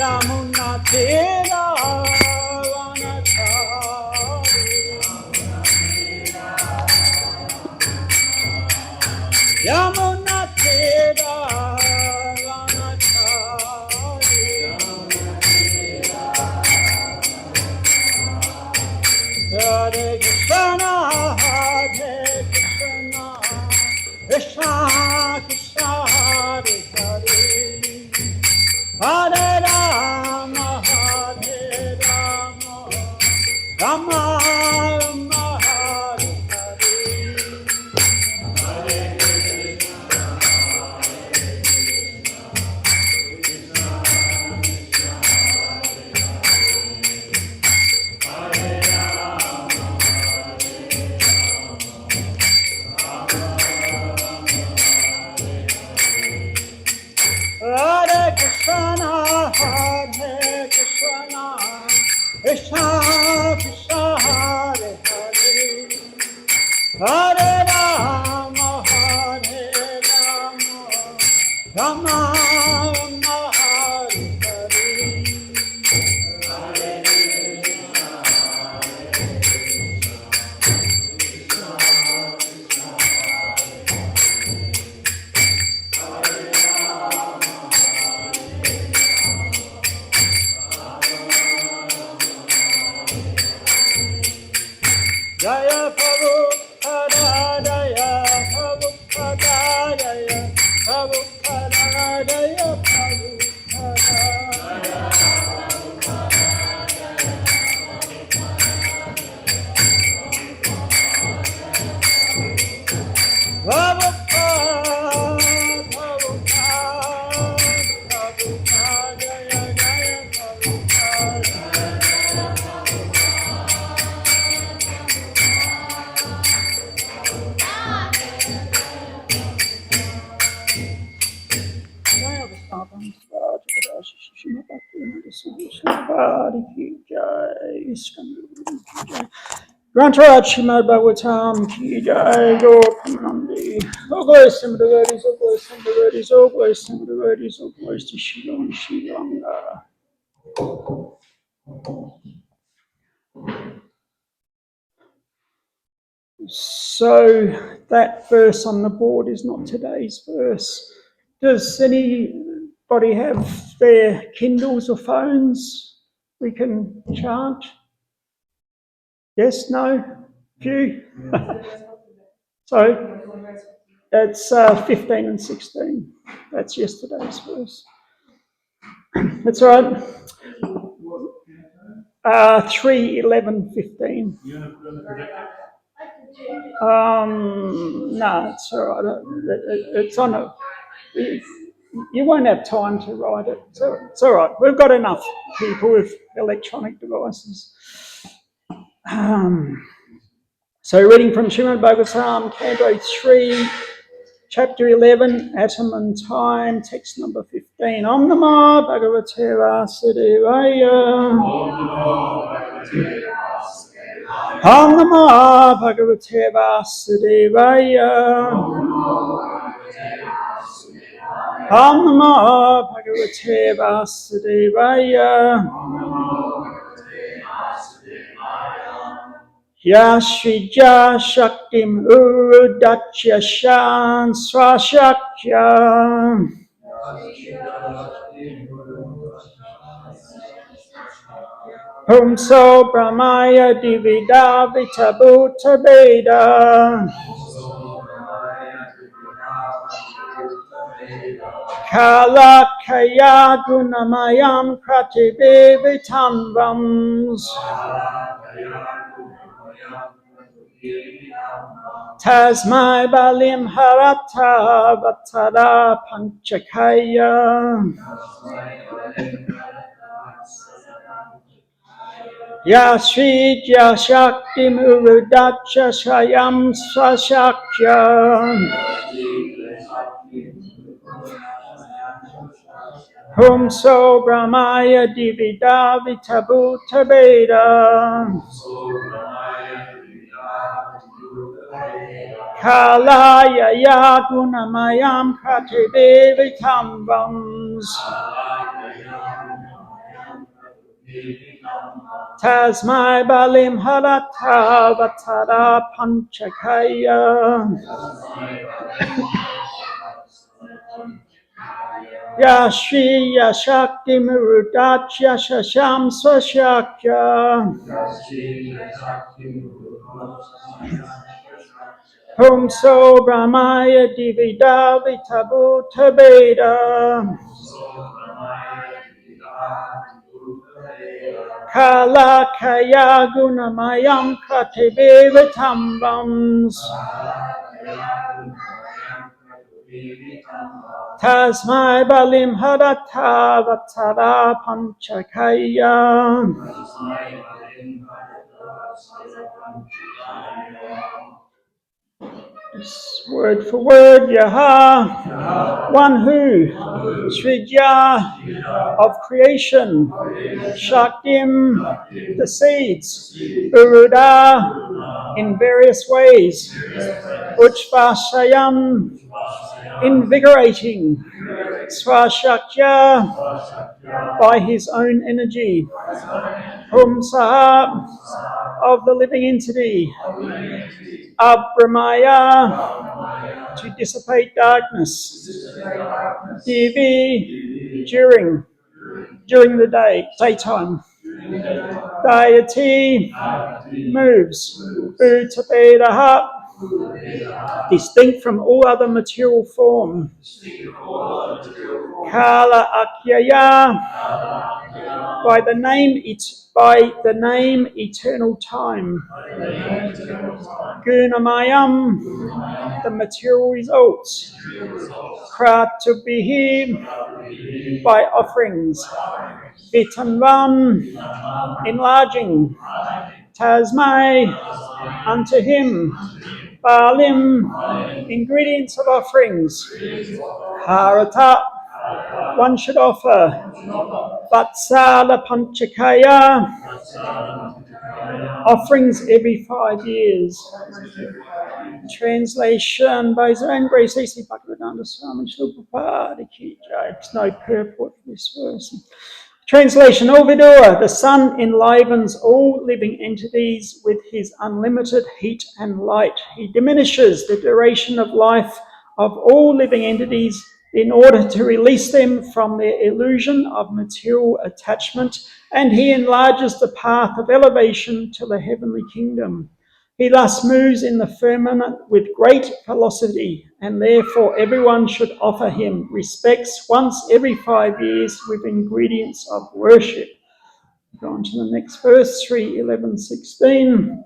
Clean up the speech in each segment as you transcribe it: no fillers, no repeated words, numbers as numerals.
Yamuna Tera Vanachari Yamuna Tera Vanachari Hare Krishna Hare Krishna Krishna Krishna Hare Hare Hare Rama Hare Rama Rama Rama Hare Hare Hare Krishna Hare Krishna Krishna Krishna Hare Hare Hare Rama Hare Rama Rama Rama Hare Hare Jaya Prabhu Pada Jaya Prabhu Pada Jaya Prabhu Pada Jaya Prabhu Pada Grantaraj Srimad Bhagavatam ki jai, Gopamanandi. All glories to the devotees, all glories to the devotees, all glories to the devotees, all glories to Shiva and Shivanga. So that verse on the board is not today's verse. Does anybody have their Kindles or phones we can chant? Yes, no? Few? So it's 15 and 16. That's yesterday's verse. That's all right. 3, 11, 15. No, it's all right. It's on a. You won't have time to write it. So it's all right. We've got enough people with electronic devices. So reading from Srimad Bhagavatam, Canto 3, Chapter 11, Atom and Time, text number 15. Om Namah Bhagavate Vasudevaya. Om Namah Bhagavate Vasudevaya. Om Namah Bhagavate Vasudevaya. Yashrija Shaktim Urudachya Shan Swashakya. Pumso Brahmaya Divida Vitabhuta Veda. Kala Kaya Gunamayam Kratibe Vitamvams. Tasmai Balim Harata Vatara Panchakaya. Yashrija Shakti Murudacha Shayam Swashakya. Humso Brahmaya Divida Vitabhuta Veda. Kalaya Yagunamayam Kratibe Vitambams. Tasmai balim harata vatara panchakaya. Yashi yashakti murudachya shasham swashakya. Humso brahmaya divida vitabu tabeda. Kala kaya gunamayam katebe vitambams. Tasmai balim harata vatara panchakaya. Word for word, Yaha, one who, Sridya, of creation, Shaktim, the seeds, Uruda, in various ways, Uchvashayam, invigorating, Swashakya, by his own energy, Humsaha, of the living entity, Abramaya, to dissipate darkness, Divi, during the daytime, Deity, moves, Utapedaha, distinct from all other material form, Kala Akyaya, by the name eternal time, Gunamayam, the material results, Kratubihi, by offerings, Vitanvam, enlarging, Tasmai, unto him, Balim, ingredients of offerings, Harata, one should offer, Vatsala Panchakaya, offerings every 5 years. Translation by His Own Grace A.C. Bhaktivedanta Swami Srila Prabhupada Ki Jai. There's no purport for this verse. Translation, O Vidura, the sun enlivens all living entities with his unlimited heat and light. He diminishes the duration of life of all living entities in order to release them from their illusion of material attachment, and he enlarges the path of elevation to the heavenly kingdom. He thus moves in the firmament with great velocity, and therefore everyone should offer him respects once every 5 years with ingredients of worship. Go on to the next verse, 3:11-16.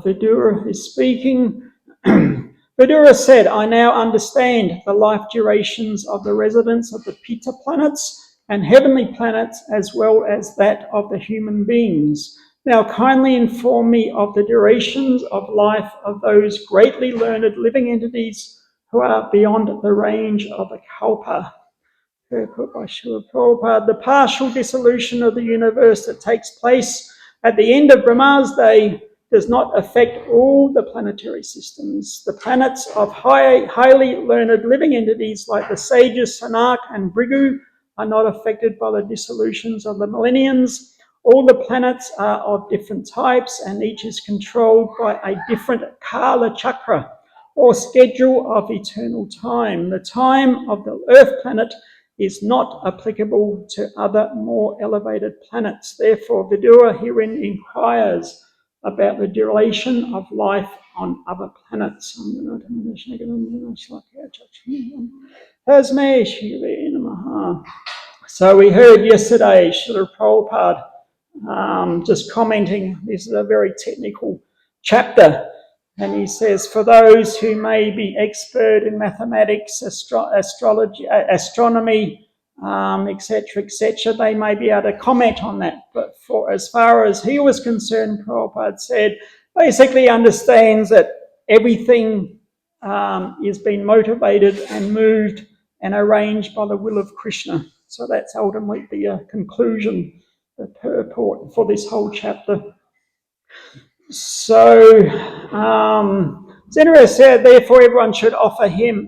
Vidura is speaking. Vidura said, I now understand the life durations of the residents of the Pitta planets and heavenly planets, as well as that of the human beings. Now kindly inform me of the durations of life of those greatly learned living entities who are beyond the range of a kalpa. Put by Srila Prabhupada, the partial dissolution of the universe that takes place at the end of Brahma's day does not affect all the planetary systems. The planets of highly learned living entities like the sages Sanak and Brigu are not affected by the dissolutions of the millenniums. All the planets are of different types, and each is controlled by a different Kala Chakra, or schedule of eternal time. The time of the Earth planet is not applicable to other more elevated planets. Therefore, Vidura herein inquires about the duration of life on other planets. So we heard yesterday Srila Prabhupada just commenting. This is a very technical chapter. And he says, for those who may be expert in mathematics, astrology, astronomy, etc., they may be able to comment on that. But for as far as he was concerned, Prabhupada said, basically understands that everything is being motivated and moved and arranged by the will of Krishna. So that's ultimately the conclusion, the purport for this whole chapter. So, Zenera said, therefore everyone should offer him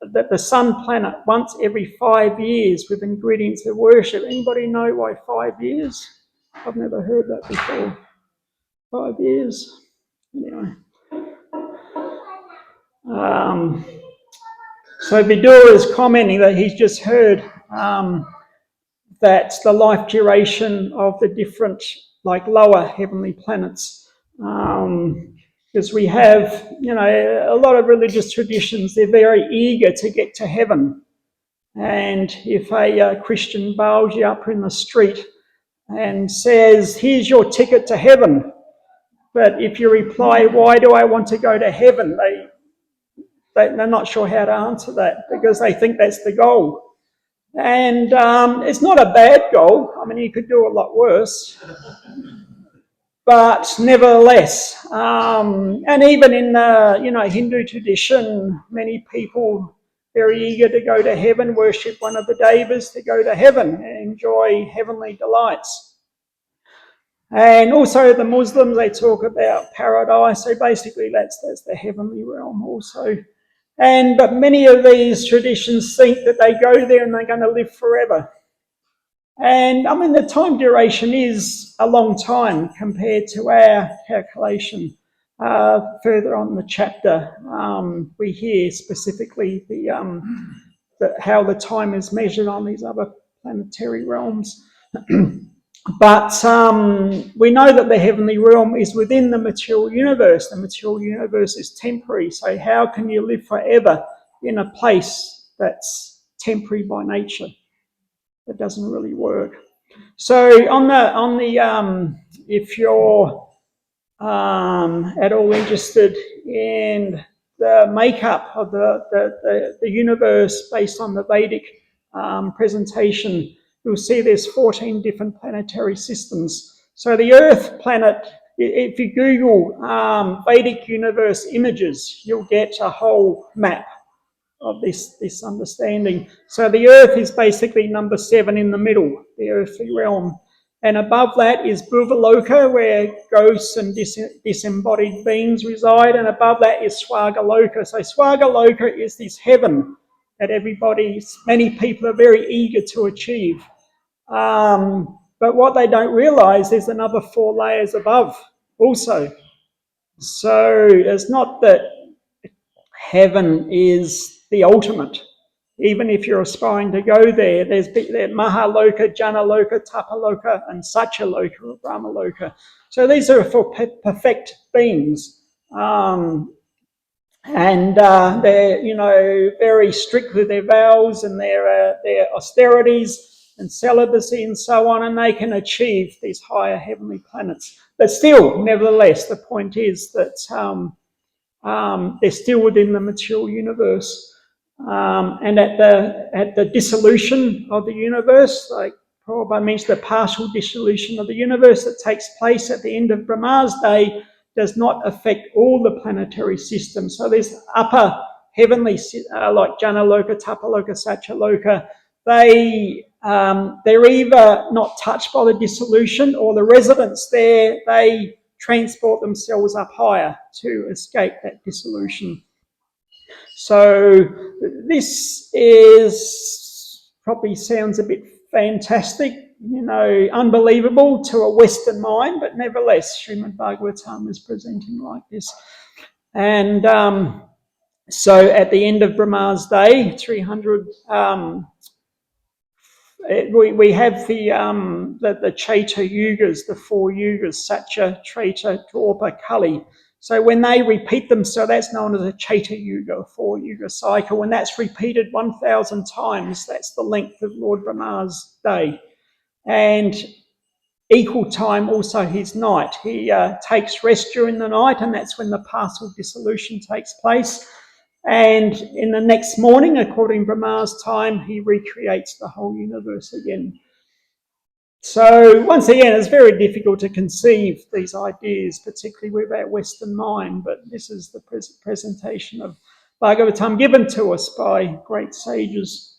that the sun planet once every 5 years with ingredients of worship. Anybody know why 5 years? I've never heard that before. 5 years. Anyway. So Vidura is commenting that he's just heard that the life duration of the different, like, lower heavenly planets. Because we have, a lot of religious traditions, they're very eager to get to heaven. And if a Christian bails you up in the street and says, here's your ticket to heaven, but if you reply, why do I want to go to heaven? They're not sure how to answer that because they think that's the goal. And it's not a bad goal. I mean, you could do a lot worse. But nevertheless, and even in the Hindu tradition, many people very eager to go to heaven, worship one of the devas to go to heaven and enjoy heavenly delights. And also the Muslims, they talk about paradise. So basically that's the heavenly realm also. But many of these traditions think that they go there and they're going to live forever. And I mean, the time duration is a long time compared to our calculation. Further on in the chapter, we hear specifically how the time is measured on these other planetary realms. But we know that the heavenly realm is within the material universe. The material universe is temporary. So how can you live forever in a place that's temporary by nature? It doesn't really work. So if you're at all interested in the makeup of the universe based on the Vedic presentation, you'll see there's 14 different planetary systems. So the Earth planet, if you Google Vedic universe images, you'll get a whole map of this understanding. So the Earth is basically number 7 in the middle, the earthly realm. And above that is Bhuvaloka, where ghosts and disembodied beings reside. And above that is Swargaloka. So Swargaloka is this heaven that many people are very eager to achieve. But what they don't realise, there's another 4 layers above also. So it's not that heaven is the ultimate. Even if you're aspiring to go there, there's Mahaloka, Janaloka, Tapaloka, and Satyaloka or Brahmaloka. So these are for perfect beings. And they're, very strict with their vows and their austerities and celibacy and so on, and they can achieve these higher heavenly planets. But still, nevertheless, the point is that they're still within the material universe. And at the dissolution of the universe, like Prabhupada means the partial dissolution of the universe that takes place at the end of Brahma's day does not affect all the planetary systems. So there's upper heavenly, like Janaloka, Tapaloka, Satyaloka, they're either not touched by the dissolution or the residents there, they transport themselves up higher to escape that dissolution. So this probably sounds a bit fantastic, unbelievable to a Western mind, but nevertheless, Srimad Bhagavatam is presenting like this. And so at the end of Brahma's day, 300, we have the Chaita Yugas, the 4 Yugas, Satya, Treta, Dwapara, Kali. So when they repeat themselves, that's known as a Chaita Yuga, 4-Yuga cycle. When that's repeated 1,000 times, that's the length of Lord Brahma's day. And equal time also his night. He takes rest during the night, and that's when the partial dissolution takes place. And in the next morning, according to Brahma's time, he recreates the whole universe again. So once again, it's very difficult to conceive these ideas, particularly with our Western mind, but this is the presentation of Bhagavatam given to us by great sages.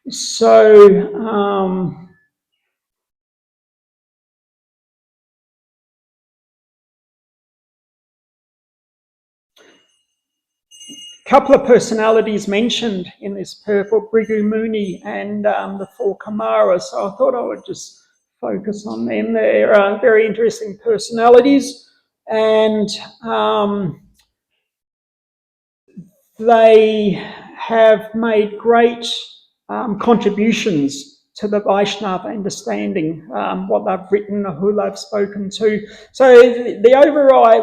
So couple of personalities mentioned in this purple, Bhrigu Muni and the four Kumaras, so I thought I would just focus on them. They're very interesting personalities, and they have made great contributions to the Vaishnava understanding, what they've written or who they've spoken to. So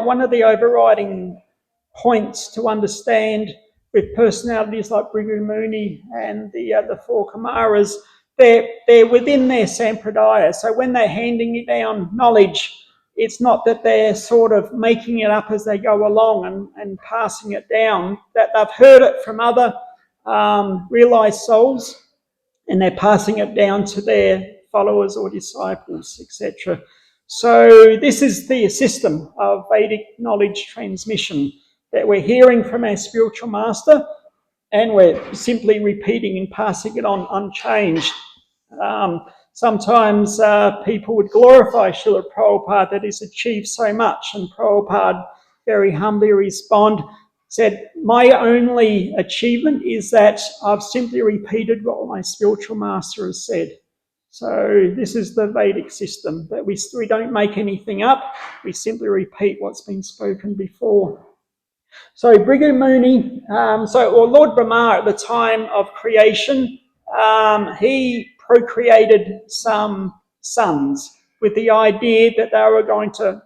one of the overriding points to understand with personalities like Bhrigu Muni and the four Kumaras, they're within their sampradaya. So when they're handing down knowledge, it's not that they're sort of making it up as they go along and passing it down, that they've heard it from other realised souls and they're passing it down to their followers or disciples, etc. So this is the system of Vedic knowledge transmission, that we're hearing from our spiritual master and we're simply repeating and passing it on unchanged. Sometimes people would glorify Srila Prabhupada that he's achieved so much, and Prabhupada very humbly said, my only achievement is that I've simply repeated what my spiritual master has said. So this is the Vedic system, that we don't make anything up, we simply repeat what's been spoken before. So Bhrigu Muni, Lord Brahma at the time of creation, he procreated some sons with the idea that they were going to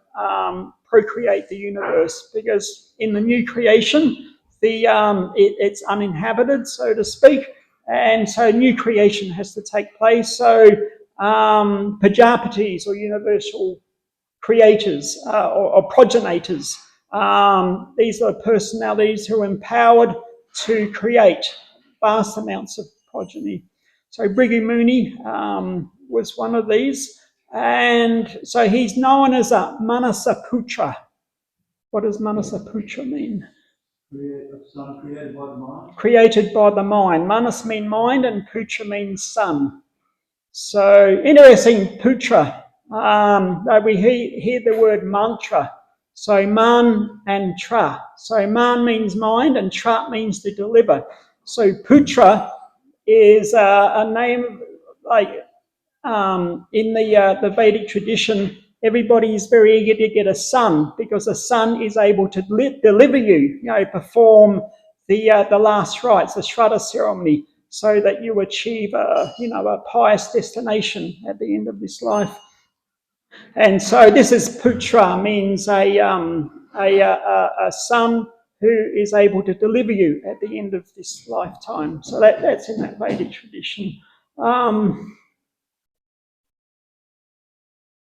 procreate the universe, because in the new creation, it's uninhabited, so to speak, and so new creation has to take place. So Prajapatis, or universal creators or progenitors, these are personalities who are empowered to create vast amounts of progeny. So Bhrigu Muni was one of these, and so he's known as a Manasaputra. What does Manasaputra mean? Created by the mind. Created by the mind. Manas means mind and Putra means son. So interesting, Putra. We hear the word mantra. So man and tra. So man means mind and tra means to deliver. So Putra is a name, like in the Vedic tradition, everybody is very eager to get a son, because a son is able to deliver you, perform the last rites, the Shraddha ceremony, so that you achieve a pious destination at the end of this life. And so this is Putra, means a son who is able to deliver you at the end of this lifetime. So that's in that Vedic tradition.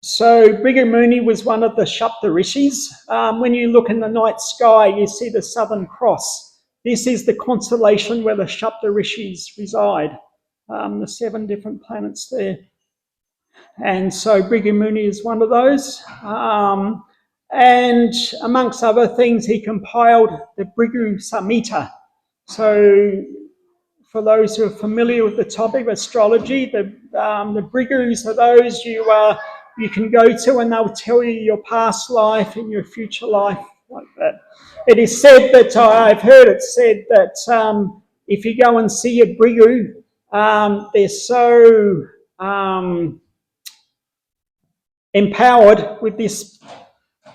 So Bhrigu Muni was one of the Shapta Rishis. When you look in the night sky, you see the Southern Cross. This is the constellation where the Shapta Rishis reside, the 7 different planets there. And so Bhrigu Muni is one of those. And amongst other things, he compiled the Bhrigu Samhita. So for those who are familiar with the topic of astrology, the Bhrigus are those you can go to, and they'll tell you your past life and your future life, like that. It is said that, I've heard it said that if you go and see a Bhrigu, they're so empowered with this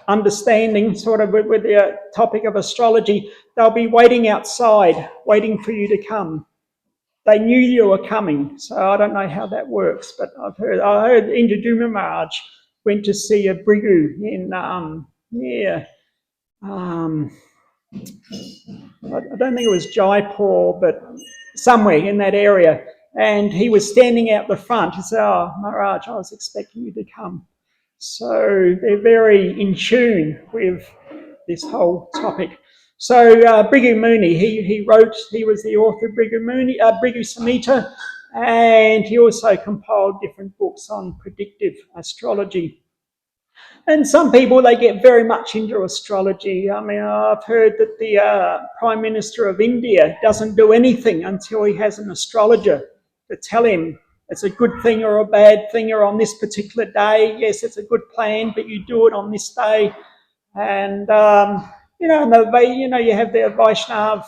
understanding, sort of with the topic of astrology, they'll be waiting outside, waiting for you to come. They knew you were coming, so I don't know how that works, but I heard Indra Maharaj went to see a Bhrigu in I don't think it was Jaipur, but somewhere in that area, and he was standing out the front. He said, "Oh, Maharaj, I was expecting you to come." So they're very in tune with this whole topic. So Bhrigu Muni, he was the author of Bhrigu Samhita, and he also compiled different books on predictive astrology. And some people, they get very much into astrology. I mean, I've heard that the Prime Minister of India doesn't do anything until he has an astrologer to tell him it's a good thing or a bad thing, or on this particular day, yes, it's a good plan, but you do it on this day. And, you have the Vaishnav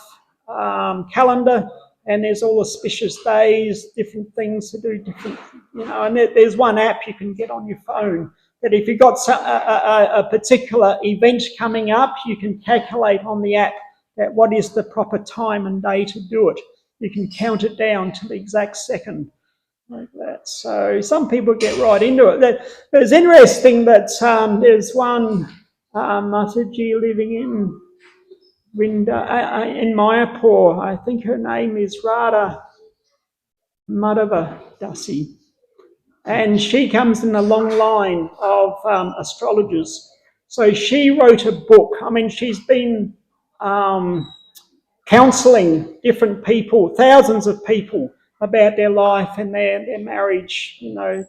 calendar, and there's all auspicious days, different things to do, different, and there's one app you can get on your phone that if you've got a particular event coming up, you can calculate on the app that what is the proper time and day to do it. You can count it down to the exact second, like that. So some people get right into it. It's interesting that there's one Mataji living in Mayapur. I think her name is Radha Madhava Dasi. And she comes in a long line of astrologers. So she wrote a book. I mean, she's been counselling different people, thousands of people, about their life and their marriage,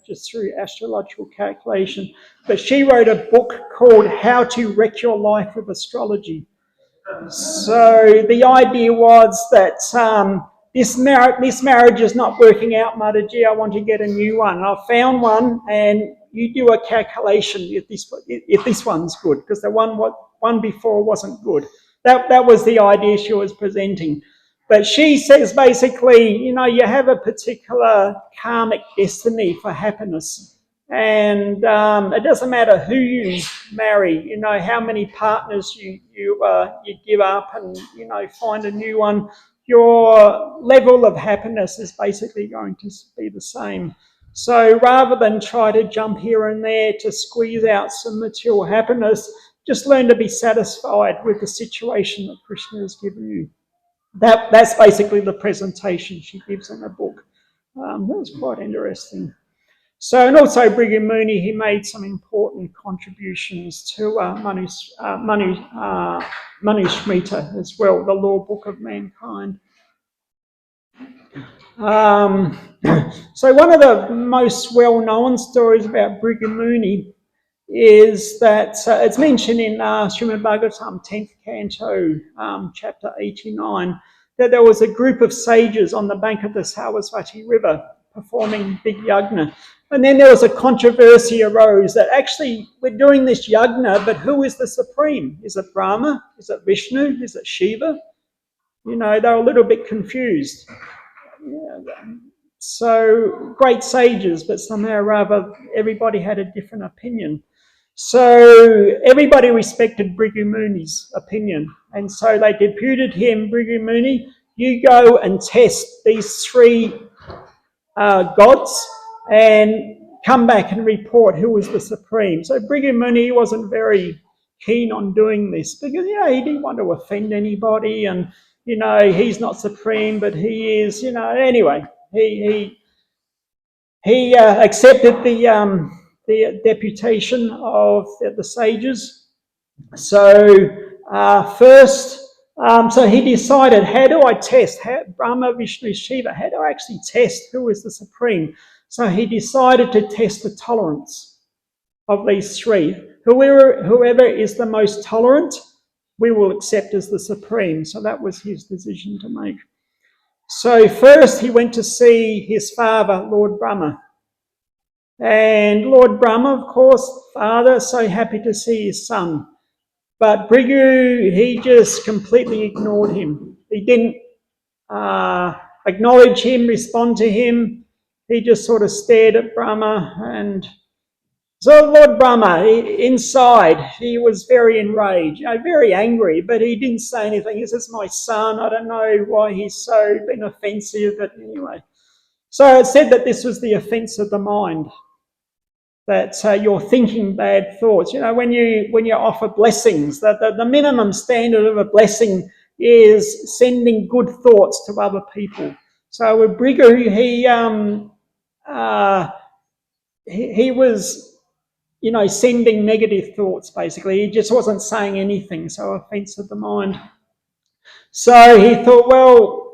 just through astrological calculation. But she wrote a book called How to Wreck Your Life with Astrology. So the idea was that this marriage is not working out, Mataji. I want to get a new one. I found one, and you do a calculation if this one's good, because the one before wasn't good. That was the idea she was presenting. But she says basically, you have a particular karmic destiny for happiness. And it doesn't matter who you marry, how many partners you give up and, find a new one. Your level of happiness is basically going to be the same. So rather than try to jump here and there to squeeze out some material happiness, just learn to be satisfied with the situation that Krishna has given you. That's basically the presentation she gives in the book. That was quite interesting. So, and also Brighu Muni, he made some important contributions to Manusmriti as well, the Law Book of Mankind. So one of the most well-known stories about Brighu Muni is that it's mentioned in Srimad Bhagavatam 10th Canto, chapter 89, that there was a group of sages on the bank of the Sarasvati River performing big yagna. And then there was a controversy arose that actually we're doing this yagna, but who is the supreme? Is it Brahma? Is it Vishnu? Is it Shiva? They were a little bit confused. So great sages, but somehow or other everybody had a different opinion. So everybody respected Brighu Muni's opinion. And so they deputed him, Brighu Muni, you go and test these three gods and come back and report who was the supreme. So Brighu Muni wasn't very keen on doing this because, he didn't want to offend anybody and, he's not supreme, but he is, anyway, he accepted the deputation of the sages. So first, so he decided, how do I test Brahma, Vishnu, Shiva? How do I actually test who is the supreme? So he decided to test the tolerance of these three. Whoever is the most tolerant, we will accept as the supreme. So that was his decision to make. So first he went to see his father, Lord Brahma. And Lord Brahma, of course, father, so happy to see his son. But Brighu, he just completely ignored him. He didn't acknowledge him, respond to him. He just sort of stared at Brahma. And so Lord Brahma, inside, he was very enraged, very angry, but he didn't say anything. He says, my son, I don't know why he's so been offensive, but anyway. So it said that this was the offence of the mind, that you're thinking bad thoughts. When you offer blessings, the minimum standard of a blessing is sending good thoughts to other people. So with Brighu, he was, sending negative thoughts, basically. He just wasn't saying anything, so offence of the mind. So he thought, well,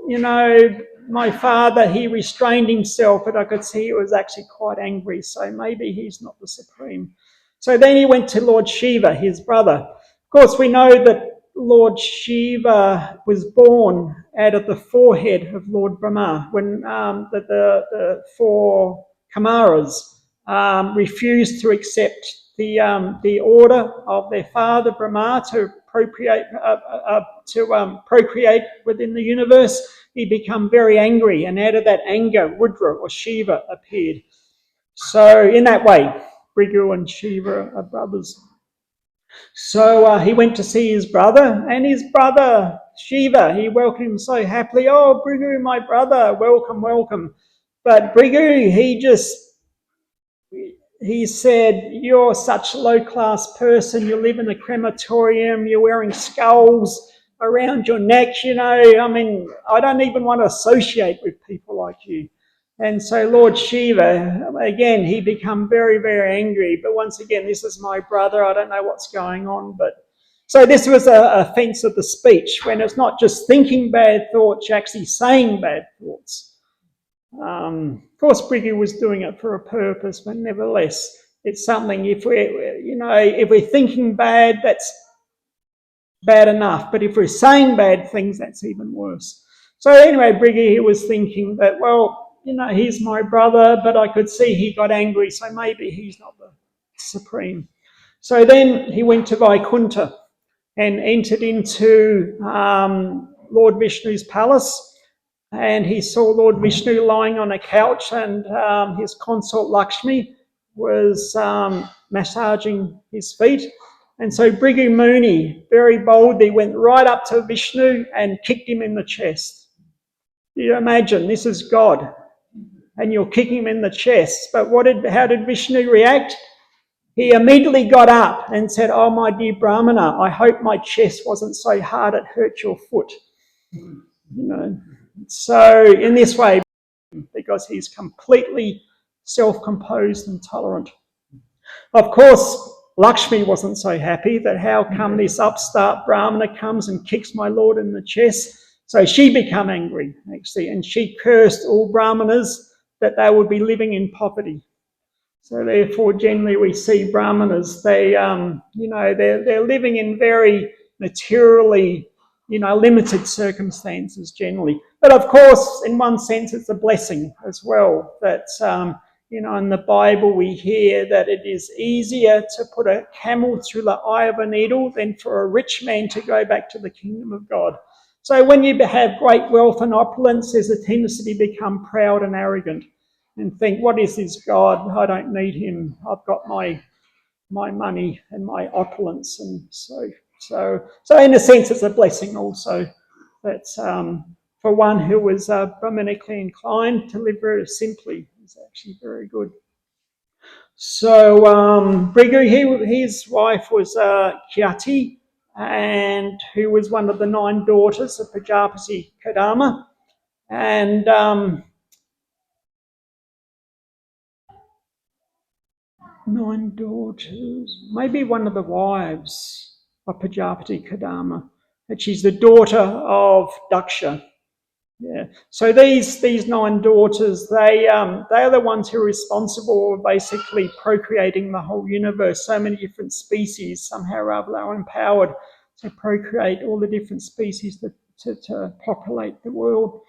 my father, he restrained himself, but I could see he was actually quite angry, so maybe he's not the supreme. So then he went to Lord Shiva, his brother. Of course, we know that Lord Shiva was born out of the forehead of Lord Brahma when the four Kumaras refused to accept the order of their father Brahma to procreate within the universe, he became very angry, and out of that anger, Rudra or Shiva appeared. So in that way, Brigu and Shiva are brothers. So he went to see his brother, and his brother, Shiva, he welcomed him so happily. Oh, Brigu, my brother, welcome, welcome. But Brigu, he said, you're such a low-class person. You live in a crematorium. You're wearing skulls around your neck, you know. I mean, I don't even want to associate with people like you. And so Lord Shiva, again, he became very, very angry. But once again, this is my brother. I don't know what's going on. But so this was an offence of the speech, when it's not just thinking bad thoughts, you're actually saying bad thoughts. Of course, Brigu was doing it for a purpose, but nevertheless, it's something. If we're thinking bad, that's bad enough. But if we're saying bad things, that's even worse. So anyway, Brigu, he was thinking that, well, he's my brother, but I could see he got angry, so maybe he's not the supreme. So then he went to Vaikuntha and entered into Lord Vishnu's palace. And he saw Lord Vishnu lying on a couch, and his consort Lakshmi was massaging his feet. And so Brigu Muni very boldly went right up to Vishnu and kicked him in the chest. You imagine, this is God, and you're kicking him in the chest. But how did Vishnu react? He immediately got up and said, oh, my dear Brahmana, I hope my chest wasn't so hard it hurt your foot. So in this way, because he's completely self-composed and tolerant. Of course, Lakshmi wasn't so happy that how come this upstart Brahmana comes and kicks my lord in the chest. So she became angry, actually, and she cursed all Brahmanas that they would be living in poverty. So therefore, generally we see Brahmanas, they're living in very materially, limited circumstances generally. But of course, in one sense, it's a blessing as well that, in the Bible we hear that it is easier to put a camel through the eye of a needle than for a rich man to go back to the kingdom of God. So when you have great wealth and opulence, there's a tendency to become proud and arrogant and think, what is this God? I don't need him. I've got my money and my opulence. And so in a sense, it's a blessing also that for one who was Brahmanically inclined to live very simply is actually very good. So Brigu, his wife was Kyati, and who was one of the 9 daughters of Prajapati Kadama. And 9 daughters, maybe one of the wives of Prajapati Kadama, and she's the daughter of Daksha. Yeah. So these 9 daughters, they are the ones who are responsible for basically procreating the whole universe. So many different species somehow or other are empowered to procreate all the different species to populate the world.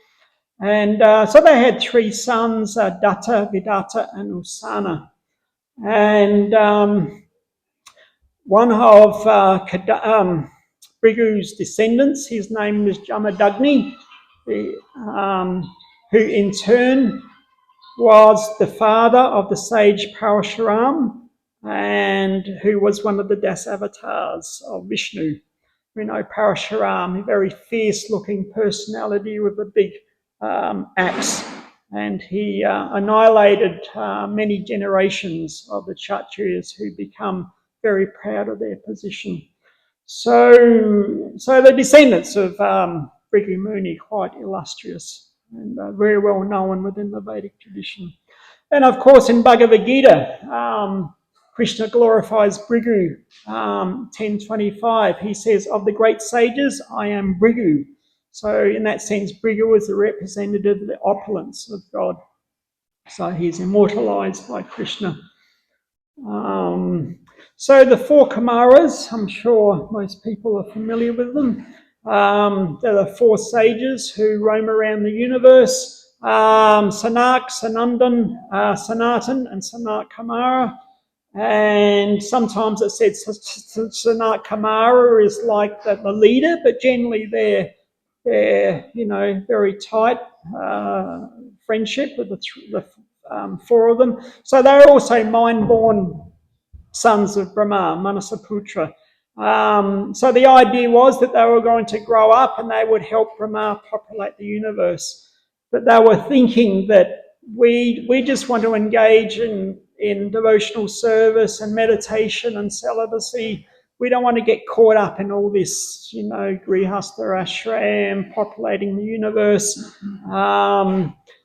And so they had 3 sons, Datta, Vidatta, and Usana. And one of Brigu's descendants, his name was Jamadagni, who in turn was the father of the sage Parashuram, and who was one of the Dasavatars of Vishnu. We know Parashuram, a very fierce-looking personality with a big axe, and he annihilated many generations of the Kshatriyas who become very proud of their position. So the descendants of Brigu Muni, quite illustrious and very well known within the Vedic tradition. And of course, in Bhagavad Gita, Krishna glorifies Brigu. 10:25, he says, of the great sages, I am Brigu. So in that sense, Brigu is the representative of the opulence of God. So he's immortalized by Krishna. So the 4 Kumaras, I'm sure most people are familiar with them. They're the 4 sages who roam around the universe. Sanak, Sanandan, Sanatan, and Sanat Kumara. And sometimes it said Sanat Kumara is like the leader, but generally they're very tight friendship with the four of them. So they're also mind-born sons of Brahma, Manasaputra. So the idea was that they were going to grow up and they would help Brahma populate the universe. But they were thinking that we just want to engage in devotional service and meditation and celibacy. We don't want to get caught up in all this, grihastha ashram, populating the universe.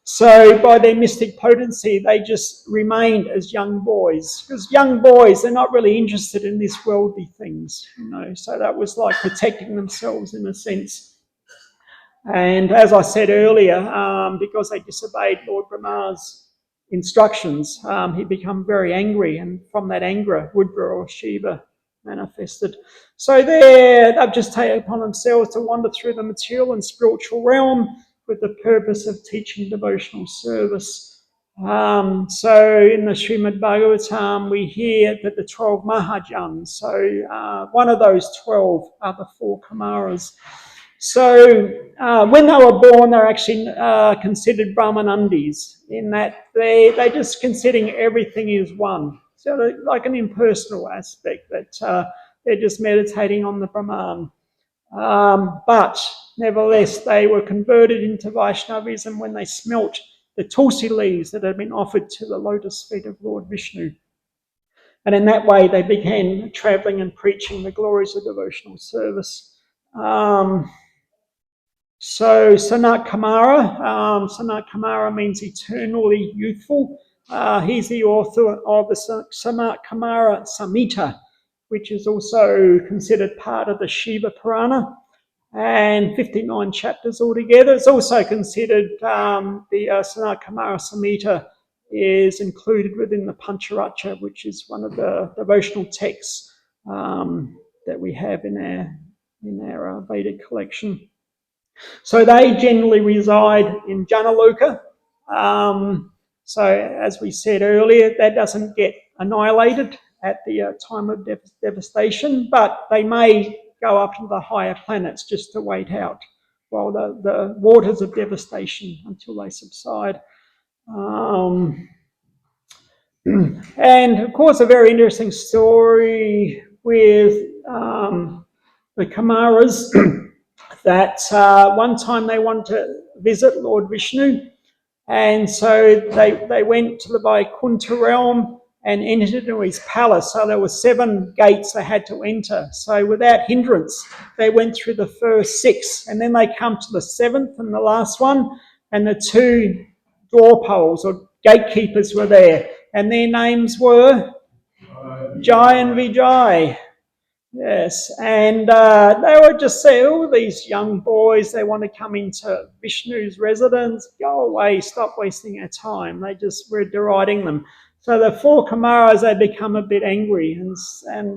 So by their mystic potency, they just remained as young boys. Because young boys, they're not really interested in these worldly things, So that was like protecting themselves in a sense. And as I said earlier, because they disobeyed Lord Brahma's instructions, he'd become very angry. And from that anger, Rudra or Shiva manifested. So they've just taken upon themselves to wander through the material and spiritual realm with the purpose of teaching devotional service. So in the Srimad Bhagavatam, we hear that the 12 Mahajans, so one of those 12 are the 4 Kumaras. So when they were born, they're actually considered Brahmanandis, in that they're just considering everything is one. So like an impersonal aspect, that they're just meditating on the Brahman. But nevertheless, they were converted into Vaishnavism when they smelt the tulsi leaves that had been offered to the lotus feet of Lord Vishnu. And in that way, they began travelling and preaching the glories of devotional service. So Sanat Kumara means eternally youthful. He's the author of the Sanat Kumara Samhita, which is also considered part of the Shiva Purana, and 59 chapters altogether. It's also considered the Sanat Kumara Samhita is included within the Pancharacha, which is one of the devotional texts that we have in our Vedic collection. So they generally reside in Janaloka. So as we said earlier, that doesn't get annihilated at the time of devastation, but they may go up to the higher planets just to wait out while the waters of devastation until they subside. And of course, a very interesting story with the Kumaras, that one time they wanted to visit Lord Vishnu, and so they went to the Vaikuntha realm and entered into his palace. So there were 7 gates they had to enter. So without hindrance, they went through the first 6, and then they come to the 7th and the last one, and the 2 door poles or gatekeepers were there, and their names were Jai and Vijay. Yes, and they would just say, oh, these young boys, they want to come into Vishnu's residence. Go away, stop wasting our time. They just were deriding them. So the 4 Kumaras, they become a bit angry, and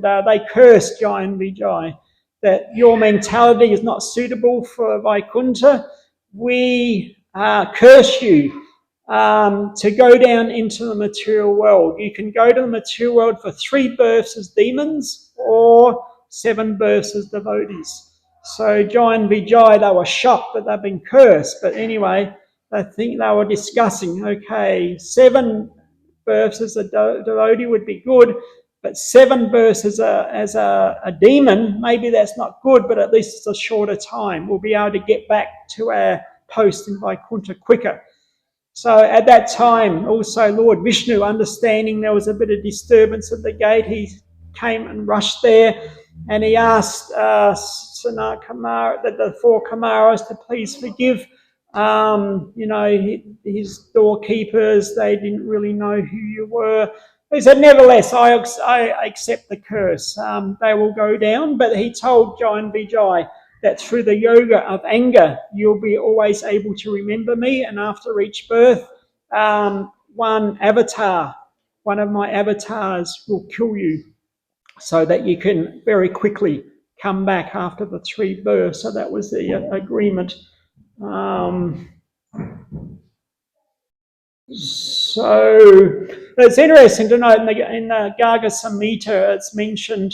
they cursed Jai and Vijay that your mentality is not suitable for Vaikuntha. We curse you to go down into the material world. You can go to the material world for 3 births as demons or 7 births as devotees. So Jai and Vijay, they were shocked that they've been cursed. But anyway, I think they were discussing, okay, 7 births as a devotee would be good, but 7 births as a demon, maybe that's not good, but at least it's a shorter time. We'll be able to get back to our post in Vaikuntha quicker. So at that time, also Lord Vishnu, understanding there was a bit of disturbance at the gate, he came and rushed there, and he asked Sanat Kumara, the 4 Kumaras, to please forgive his doorkeepers. They didn't really know who you were. He said, nevertheless, I accept the curse. They will go down. But he told Jai and Vijay that through the yoga of anger, you'll be always able to remember me. And after each birth, one of my avatars will kill you, so that you can very quickly come back after the 3 births. So that was the agreement. So it's interesting to note in the Garga Samhita, it's mentioned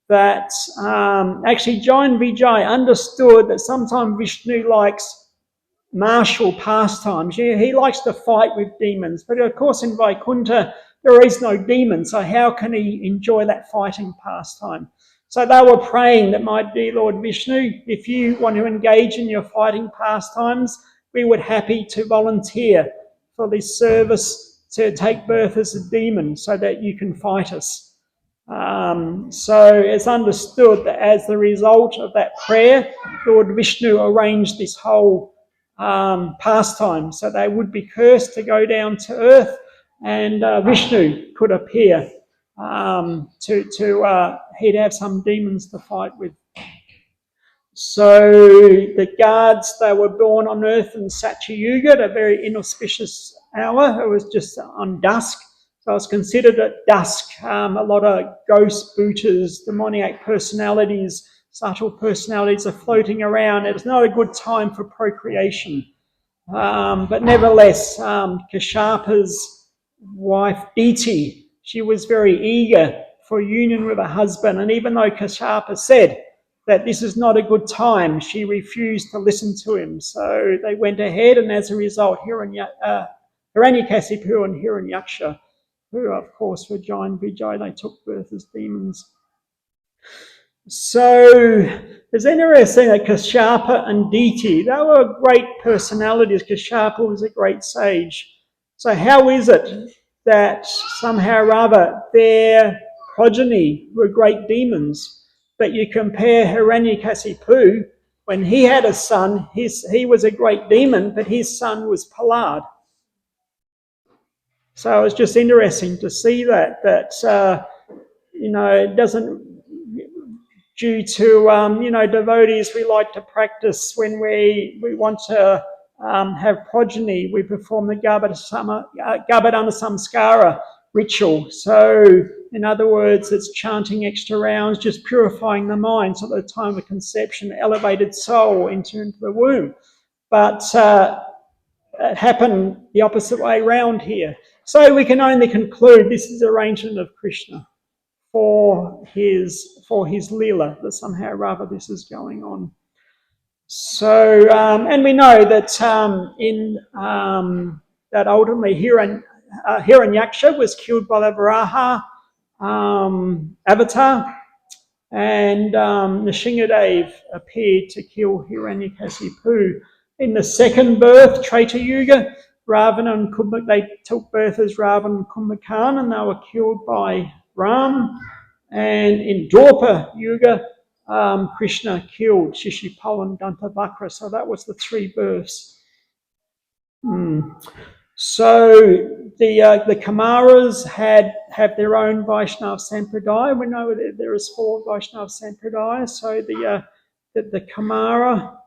that actually Jain Vijay understood that sometimes Vishnu likes martial pastimes. Yeah, he likes to fight with demons. But of course in Vaikuntha, there is no demon, so how can he enjoy that fighting pastime? So they were praying that, my dear Lord Vishnu, if you want to engage in your fighting pastimes, we would happy to volunteer for this service to take birth as a demon so that you can fight us. So it's understood that as the result of that prayer, Lord Vishnu arranged this whole pastime. So they would be cursed to go down to earth, and Vishnu could appear he'd have some demons to fight with. So the guards, they were born on earth in Satya Yuga at a very inauspicious hour. It was just on dusk. So it's considered at dusk. A lot of ghost booters, demoniac personalities, subtle personalities are floating around. It's not a good time for procreation. But nevertheless, Kashypa's wife, Diti, she was very eager for union with her husband. And even though Kashyapa said that this is not a good time, she refused to listen to him. So they went ahead, and as a result, Hiranyakasipu and Hiranyaksha, who of course were Jain Vijay, they took birth as demons. So it's interesting that Kashyapa and Diti, they were great personalities. Kashyapa was a great sage. So how is it that somehow or other their progeny were great demons? But you compare Hiranyakasipu, when he had a son, he was a great demon, but his son was Prahlad. So it's just interesting to see that it doesn't, due to, devotees, we like to practice when we want to have progeny, we perform the Garbhadana Samskara ritual. So, in other words, it's chanting extra rounds, just purifying the mind so at the time of conception, elevated soul into the womb. But it happened the opposite way around here. So we can only conclude this is arrangement of Krishna for his Leela, that somehow or other this is going on. So, and we know that that ultimately Hiranyaksha was killed by the Varaha avatar, and Nrsimhadev appeared to kill Hiranyakasipu. In the second birth, Treta Yuga, Ravana and Kumbhakarna, they took birth as Ravana and Kumbhakarna, and they were killed by Ram. And in Dwapara Yuga, Krishna killed Shishupal and Dantavakra. So that was the three births. So the Kamaras have their own Vaishnava Sampradaya. We know that there is 4 Vaishnava Sampradayas. So the Kamara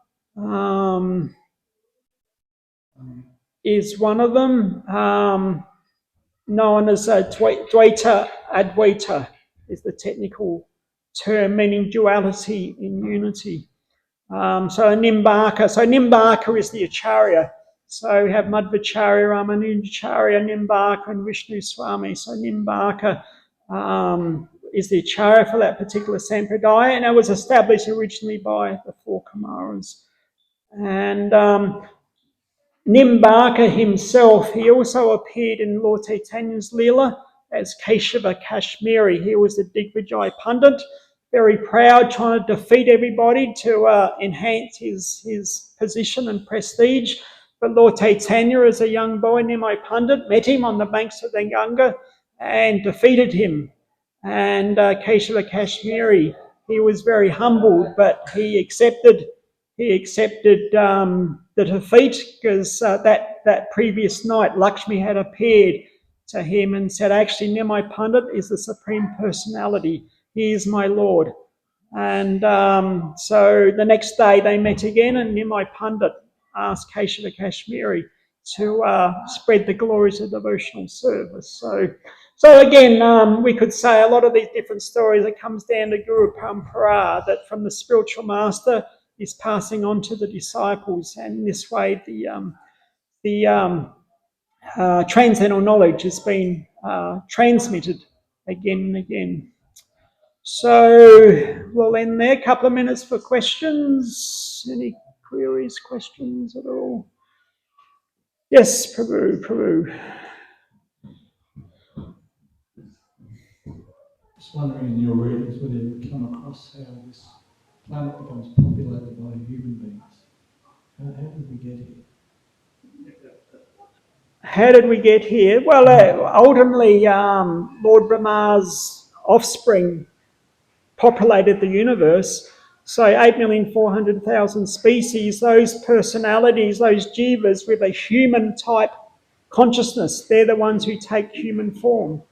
is one of them, known as Dvaita Advaita is the technical term, meaning duality in unity. So Nimbaka is the Acharya. So we have Madhvacharya, Ramanujacharya, Nimbaka, and Vishnu Swami. So Nimbaka is the Acharya for that particular Sampradaya, and it was established originally by the 4 Kamaras. And Nimbaka himself, he also appeared in Lord Chaitanya's Leela as Keshava Kashmiri. He was the Digvijay Pandit, very proud, trying to defeat everybody to enhance his position and prestige. But Lord Chaitanya, as a young boy, Nimai Pandit, met him on the banks of the Ganga and defeated him. And Keshava Kashmiri, he was very humbled, but he accepted the defeat because that previous night Lakshmi had appeared to him and said, actually, Nimai Pandit is the Supreme Personality. He is my Lord. And so the next day they met again, and Nimai Pandit asked Keshava Kashmiri to spread the glories of devotional service. So again, we could say a lot of these different stories, it comes down to Guru Parampara, that from the spiritual master is passing on to the disciples, and in this way the transcendental knowledge has been transmitted again and again. So we'll end there. A couple of minutes for questions. Any queries, questions at all? Yes, Prabhu. Just wondering in your readings whether you come across how this planet becomes populated by human beings. How did we get here? How did we get here? Well, ultimately, Lord Brahma's offspring populated the universe. So 8,400,000 species, those personalities, those jivas with a human type consciousness, they're the ones who take human form.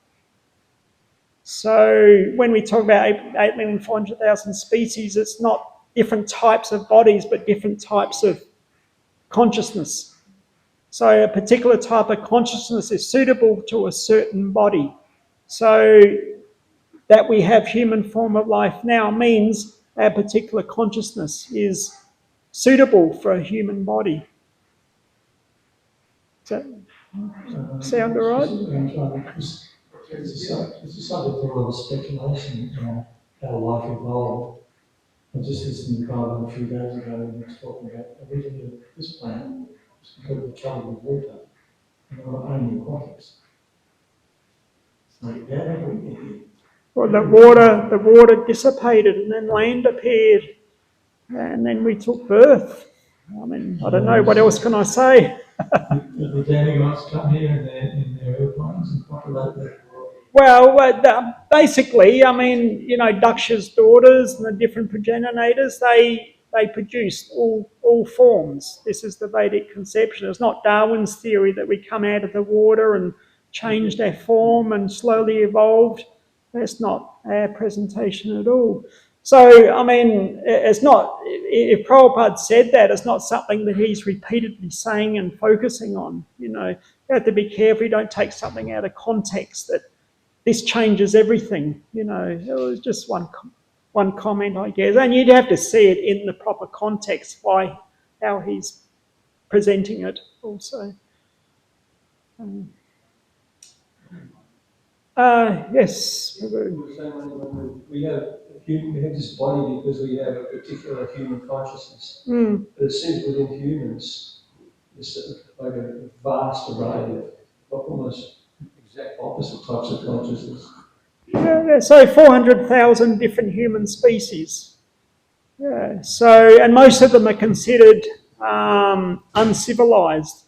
So when we talk about 8,400,000 species, it's not different types of bodies, but different types of consciousness. So a particular type of consciousness is suitable to a certain body. So that we have human form of life now means our particular consciousness is suitable for a human body. Does that sound all right? It's a subject of a lot of speculation, how life evolved. I was just listening to Prabhu a few days ago, and he was talking about originally this planet was completely covered with water, and there were only aquatics. So how did we get here? Well, the water dissipated, and then land appeared, and then we took birth. I mean, I don't know, what else can I say? Did the demigods come here in their airplanes and populate the world? Well, basically, I mean, you know, Daksha's daughters and the different progenitors, they produced all forms. This is the Vedic conception. It's not Darwin's theory that we come out of the water and changed our form and slowly evolved. That's not our presentation at all. So, I mean, it's not, if Prabhupada said that, it's not something that he's repeatedly saying and focusing on. You know, you have to be careful you don't take something out of context that this changes everything. You know, it was just one comment, I guess. And you'd have to see it in the proper context, how he's presenting it also. Yes. We have this body because we have a particular human consciousness. But it seems within humans, there's like a vast array of almost exact opposite types of consciousness. Yeah, so 400,000 different human species. Yeah, so, and most of them are considered uncivilized.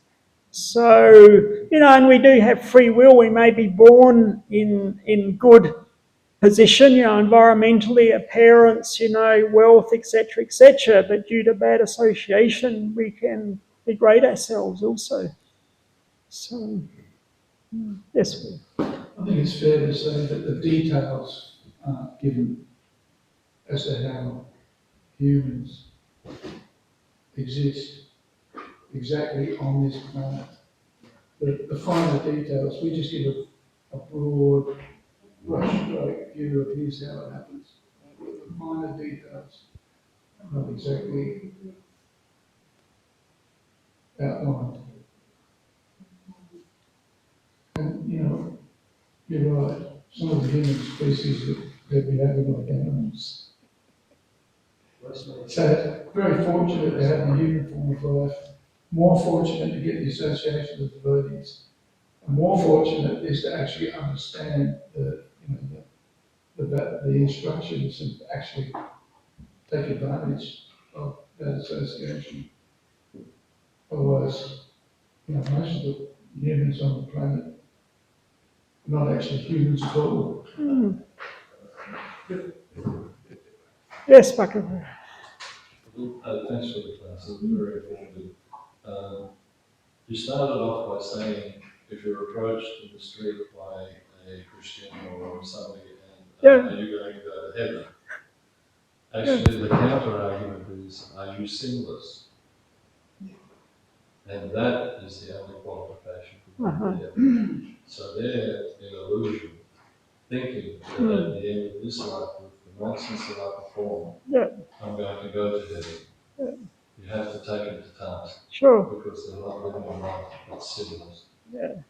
So, you know, and we do have free will. We may be born in good position, you know, environmentally, our parents, you know, wealth, etc., but due to bad association, we can degrade ourselves also. So, yes. I think it's fair to say that the details aren't given as to how humans exist exactly on this planet. The finer details, we just give a broad brushstroke view of here's how it happens. The finer details are not exactly outlined. And, you know, you're right, some of the human species that we have are like animals. So, very fortunate to have the human form of life, more fortunate to get the association with devotees, and more fortunate is to actually understand the instructions and actually take advantage of that association. Otherwise, most of the humans on the planet are not actually humans at all. Yes, Bhakti. Thanks for the class, it was very informative. You started off by saying if you're approached in the street by a Christian or somebody and are you going to go to heaven? Actually, the counter argument is, are you sinless? And that is the only qualification for going to heaven. So they're in illusion, thinking that at the end of this life, with the nonsense that I perform, I'm going to go to heaven. You have to take it to task. Sure. Because they're not living a life that's sinless. Yeah.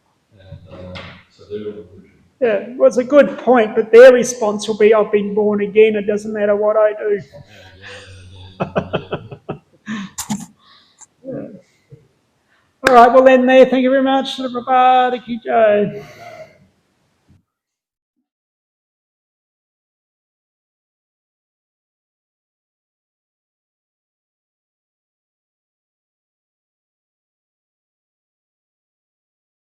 And so they're in illusion. Yeah, well, it's a good point, but their response will be, I've been born again, it doesn't matter what I do. Yeah. All right, we'll end there. Thank you very much. Prabhupada, ki jai.